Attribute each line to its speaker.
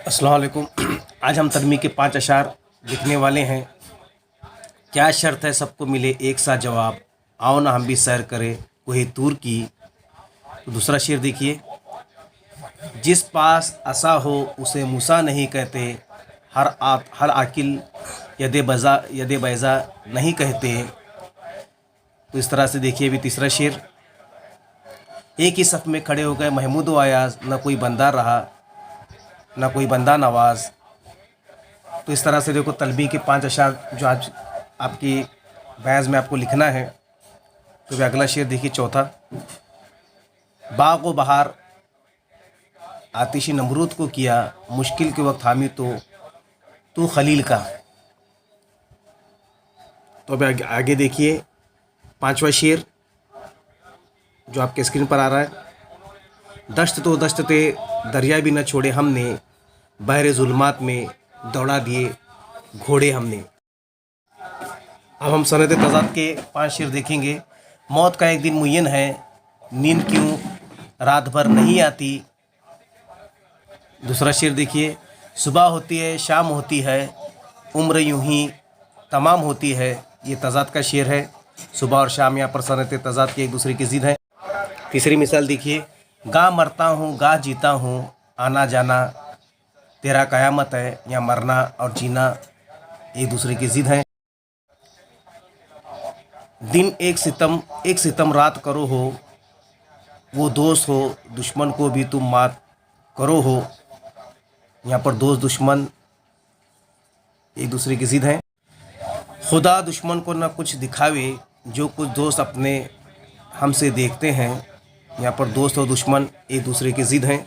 Speaker 1: अस्सलाम वालेकुम। आज हम तन्वी के 5 अशार लिखने वाले हैं। क्या शर्त है सबको मिले एक सा जवाब, आओ ना हम भी सैर करें कोहे तूर की। तो दूसरा शेर देखिए। जिस पास असा हो उसे मूसा नहीं कहते, हर आकिल यदे बैजा नहीं कहते। तो इस तरह से देखिए अभी तीसरा शेर। एक ही सफ़ में खड़े हो गए महमूद व अयाज, न कोई बंदा रहा न कोई बंदा नवाज। तो इस तरह से देखो तलबी के 5 अशार जो आज आपकी बयाज में आपको लिखना है। तो फिर अगला शेर देखिए चौथा। बाग व बहार आतिशी नमरूद को किया, मुश्किल के वक्त हामी तो तू खलील का। तो अब आगे देखिए 5वां शेर जो आपके स्क्रीन पर आ रहा है। दश्त तो दश्त ते दरिया भी न छोड़े हमने, बहरे जुल्मात में दौड़ा दिए घोड़े हमने। अब हम सनत तज़ाद के 5 शेर देखेंगे। मौत का एक दिन मुय्यन है, नींद क्यों रात भर नहीं आती। दूसरा शेर देखिए। सुबह होती है शाम होती है, उम्र यूं ही तमाम होती है। ये तज़ाद का शेर है। सुबह और शाम यहाँ पर सनत तज़ाद की एक दूसरे की ज़िद है। तीसरी मिसाल देखिए। गा मरता हूँ गा जीता हूँ, आना जाना तेरा क़यामत है। या मरना और जीना एक दूसरे की ज़िद हैं। दिन एक सितम रात करो हो, वो दोस्त हो दुश्मन को भी तुम मात करो हो। यहाँ पर दोस्त दुश्मन एक दूसरे की ज़िद हैं। खुदा दुश्मन को न कुछ दिखावे, जो कुछ दोस्त अपने हमसे देखते हैं। यहाँ पर दोस्त और दुश्मन एक दूसरे की ज़िद हैं।